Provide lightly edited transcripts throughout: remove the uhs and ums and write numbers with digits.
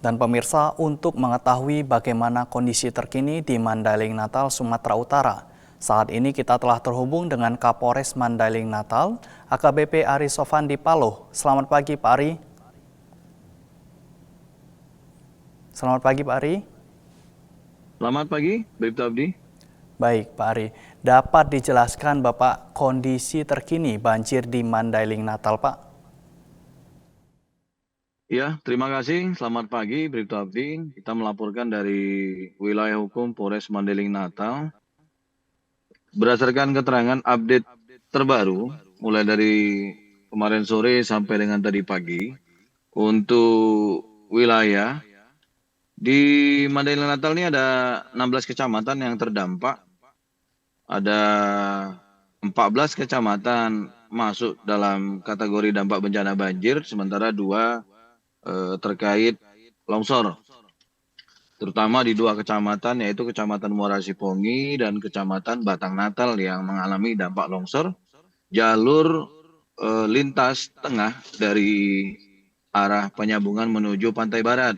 Dan pemirsa, untuk mengetahui bagaimana kondisi terkini di Mandailing Natal, Sumatera Utara, saat ini kita telah terhubung dengan Kapolres Mandailing Natal, AKBP Ari Sofandi Paloh. Selamat pagi Pak Ari. Selamat pagi Pak Ari. Selamat pagi, Bribtu Abdi. Baik Pak Ari, dapat dijelaskan Bapak kondisi terkini banjir di Mandailing Natal Pak? Ya, terima kasih. Selamat pagi, Bribtu Abdi. Kita melaporkan dari wilayah hukum Polres Mandailing Natal. Berdasarkan keterangan update terbaru, mulai dari kemarin sore sampai dengan tadi pagi, untuk wilayah di Mandailing Natal ini ada 16 kecamatan yang terdampak. Ada 14 kecamatan masuk dalam kategori dampak bencana banjir, sementara 2 terkait longsor, terutama di 2 kecamatan, yaitu Kecamatan Muara Sipongi dan Kecamatan Batang Natal yang mengalami dampak longsor. Jalur lintas tengah dari arah penyambungan menuju Pantai Barat,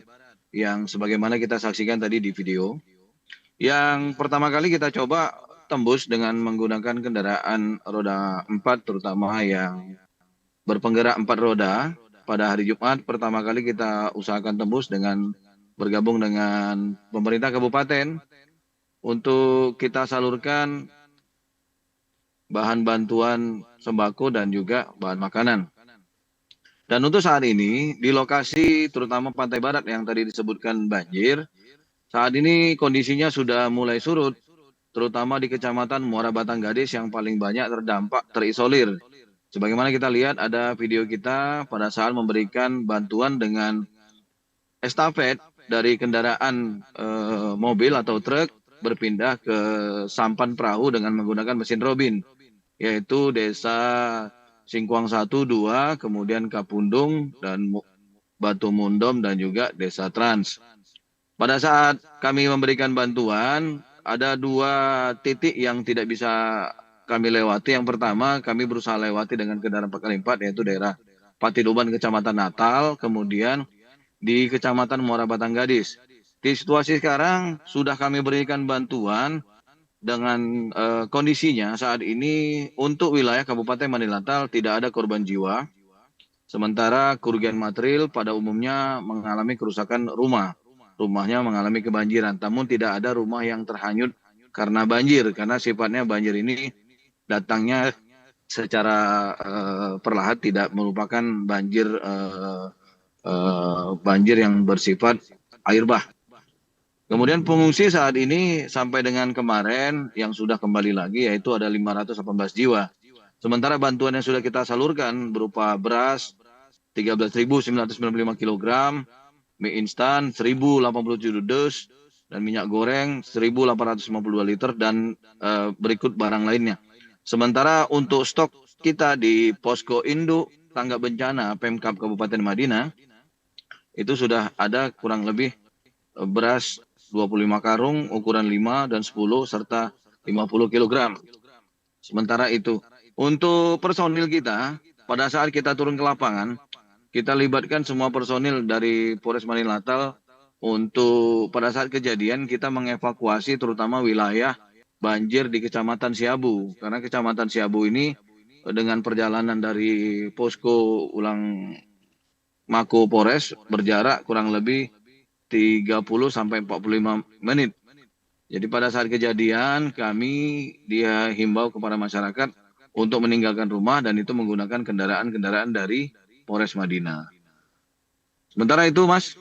yang sebagaimana kita saksikan tadi di video. Yang pertama kali kita coba tembus dengan menggunakan kendaraan roda 4, terutama yang berpenggerak 4 roda. Pada hari Jumat pertama kali kita usahakan tembus dengan bergabung dengan pemerintah kabupaten untuk kita salurkan bahan bantuan sembako dan juga bahan makanan. Dan untuk saat ini di lokasi terutama Pantai Barat yang tadi disebutkan banjir, saat ini kondisinya sudah mulai surut, terutama di Kecamatan Muara Batang Gadis yang paling banyak terdampak terisolir. Sebagaimana kita lihat ada video kita pada saat memberikan bantuan dengan estafet dari kendaraan mobil atau truk berpindah ke sampan perahu dengan menggunakan mesin robin, yaitu Desa Singkuang 1, 2, kemudian Kapundung dan Batu Mundom dan juga Desa Trans. Pada saat kami memberikan bantuan, ada 2 titik yang tidak bisa kami lewati. Yang pertama, kami berusaha lewati dengan kendaraan 4x4, yaitu daerah Patiluban, Kecamatan Natal, kemudian di Kecamatan Muara Batang Gadis. Di situasi sekarang, sudah kami berikan bantuan dengan kondisinya saat ini untuk wilayah Kabupaten Mandailing Natal tidak ada korban jiwa. Sementara kerugian material pada umumnya mengalami kerusakan rumah. Rumahnya mengalami kebanjiran, namun tidak ada rumah yang terhanyut karena banjir, karena sifatnya banjir ini datangnya secara perlahan, tidak merupakan banjir yang bersifat air bah. Kemudian pengungsi saat ini sampai dengan kemarin yang sudah kembali lagi yaitu ada 518 jiwa. Sementara bantuan yang sudah kita salurkan berupa beras 13.995 kg, mie instan 1.087 dus, dan minyak goreng 1.852 liter, dan berikut barang lainnya. Sementara untuk stok kita di Posko Induk Tanggap Bencana Pemkab Kabupaten Madinah, itu sudah ada kurang lebih beras 25 karung ukuran 5 dan 10 serta 50 kg. Sementara itu, untuk personil kita, pada saat kita turun ke lapangan, kita libatkan semua personil dari Polres Mandailing Natal untuk pada saat kejadian kita mengevakuasi terutama wilayah banjir di Kecamatan Siabu. Karena Kecamatan Siabu ini dengan perjalanan dari posko ulang Mako Polres berjarak kurang lebih 30 sampai 45 menit. Jadi pada saat kejadian kami himbau kepada masyarakat untuk meninggalkan rumah dan itu menggunakan kendaraan-kendaraan dari Polres Madinah. Sementara itu, Mas.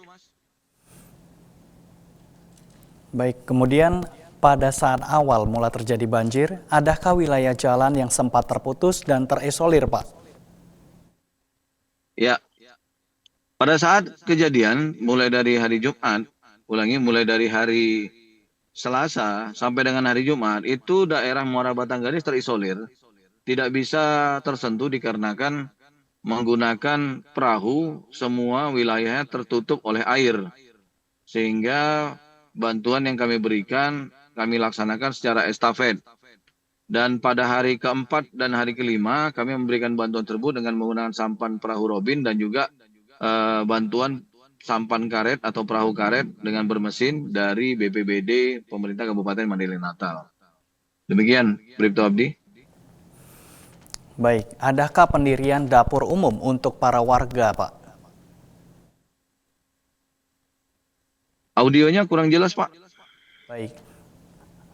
Baik, kemudian pada saat awal mulai terjadi banjir, adakah wilayah jalan yang sempat terputus dan terisolir, Pak? Ya, pada saat kejadian mulai dari hari Jumat, mulai dari hari Selasa sampai dengan hari Jumat, itu daerah Muara Batang Gadis terisolir, tidak bisa tersentuh dikarenakan menggunakan perahu, semua wilayahnya tertutup oleh air. Sehingga bantuan yang kami berikan, kami laksanakan secara estafet. Dan pada hari keempat dan hari kelima, kami memberikan bantuan tersebut dengan menggunakan sampan perahu robin dan juga bantuan sampan karet atau perahu karet dengan bermesin dari BPBD Pemerintah Kabupaten Mandailing Natal. Demikian, Bribtu Abdi. Baik, adakah pendirian dapur umum untuk para warga, Pak? Audionya kurang jelas, Pak. Baik,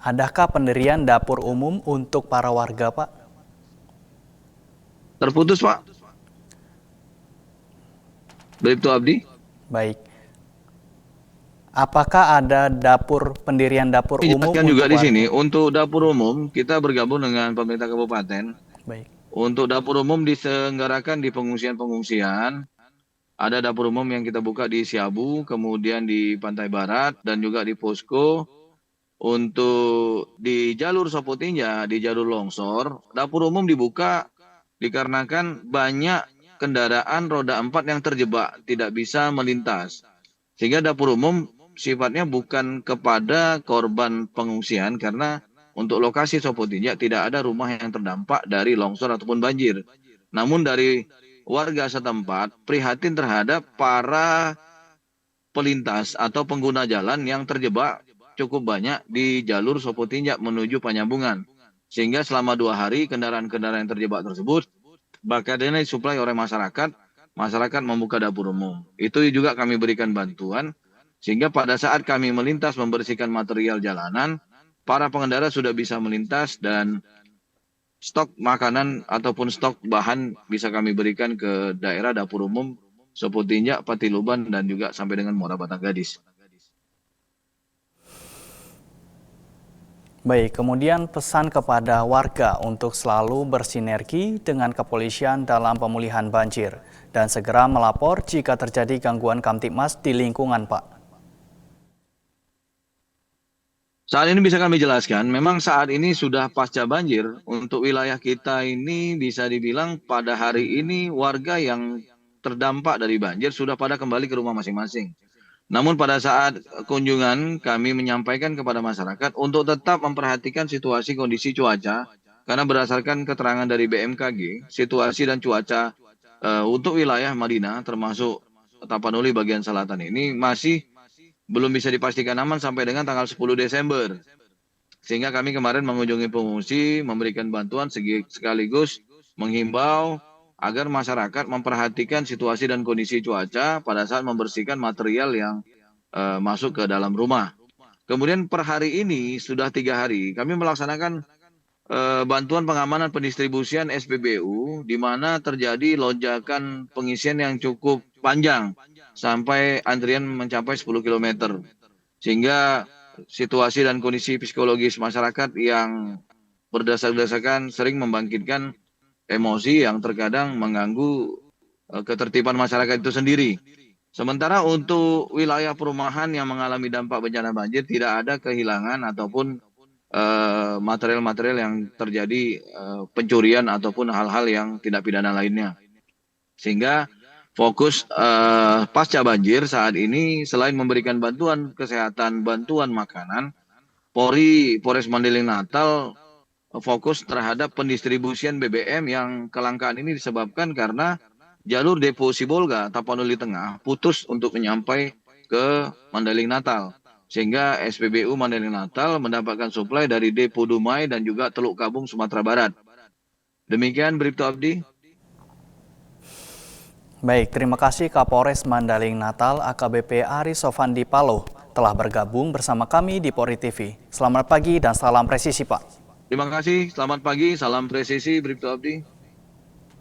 adakah pendirian dapur umum untuk para warga, Pak? Terputus, Pak. Bribtu Abdi. Baik. Apakah ada pendirian dapur umum Jelaskan juga untuk di warga? sini, untuk dapur umum kita bergabung dengan pemerintah kabupaten. Baik. Untuk dapur umum diselenggarakan di pengungsian-pengungsian. Ada dapur umum yang kita buka di Siabu, kemudian di Pantai Barat, dan juga di Posko. Untuk di jalur Sopotinja, di jalur longsor, dapur umum dibuka dikarenakan banyak kendaraan roda 4 yang terjebak, tidak bisa melintas. Sehingga dapur umum sifatnya bukan kepada korban pengungsian, karena untuk lokasi Sopotinja tidak ada rumah yang terdampak dari longsor ataupun banjir. Namun dari warga setempat prihatin terhadap para pelintas atau pengguna jalan yang terjebak cukup banyak di jalur Sopotinja menuju Penyambungan. Sehingga selama 2 hari kendaraan-kendaraan yang terjebak tersebut bakal disuplai oleh masyarakat. Masyarakat membuka dapur umum. Itu juga kami berikan bantuan. Sehingga pada saat kami melintas membersihkan material jalanan, para pengendara sudah bisa melintas dan stok makanan ataupun stok bahan bisa kami berikan ke daerah dapur umum Sopotinja, Patiluban, dan juga sampai dengan Muara Batang Gadis. Baik, kemudian pesan kepada warga untuk selalu bersinergi dengan kepolisian dalam pemulihan banjir dan segera melapor jika terjadi gangguan Kamtibmas di lingkungan, Pak. Saat ini bisa kami jelaskan, memang saat ini sudah pasca banjir. Untuk wilayah kita ini bisa dibilang pada hari ini warga yang terdampak dari banjir sudah pada kembali ke rumah masing-masing. Namun pada saat kunjungan kami menyampaikan kepada masyarakat untuk tetap memperhatikan situasi kondisi cuaca, karena berdasarkan keterangan dari BMKG, situasi dan cuaca untuk wilayah Madinah termasuk Tapanuli bagian selatan ini masih belum bisa dipastikan aman sampai dengan tanggal 10 Desember. Sehingga kami kemarin mengunjungi pengungsi, memberikan bantuan sekaligus menghimbau agar masyarakat memperhatikan situasi dan kondisi cuaca pada saat membersihkan material yang masuk ke dalam rumah. Kemudian per hari ini sudah 3 hari kami melaksanakan bantuan pengamanan pendistribusian SPBU, di mana terjadi lonjakan pengisian yang cukup panjang sampai antrian mencapai 10 km. Sehingga situasi dan kondisi psikologis masyarakat yang berdesak-desakan sering membangkitkan emosi yang terkadang mengganggu ketertiban masyarakat itu sendiri. Sementara untuk wilayah perumahan yang mengalami dampak bencana banjir tidak ada kehilangan ataupun material-material yang terjadi pencurian ataupun hal-hal yang tidak pidana lainnya. Sehingga fokus pasca banjir saat ini selain memberikan bantuan kesehatan, bantuan makanan, Polres Mandailing Natal fokus terhadap pendistribusian BBM yang kelangkaan ini disebabkan karena jalur depo Sibolga Tapanuli Tengah putus untuk menyampai ke Mandailing Natal. Sehingga SPBU Mandailing Natal mendapatkan suplai dari depo Dumai dan juga Teluk Kabung Sumatera Barat. Demikian Bribtu Abdi. Baik, terima kasih Kapolres Mandailing Natal AKBP Ari Sofandi Paloh telah bergabung bersama kami di Polri TV. Selamat pagi dan salam presisi, Pak. Terima kasih, selamat pagi, salam presisi Bribtu Abdi.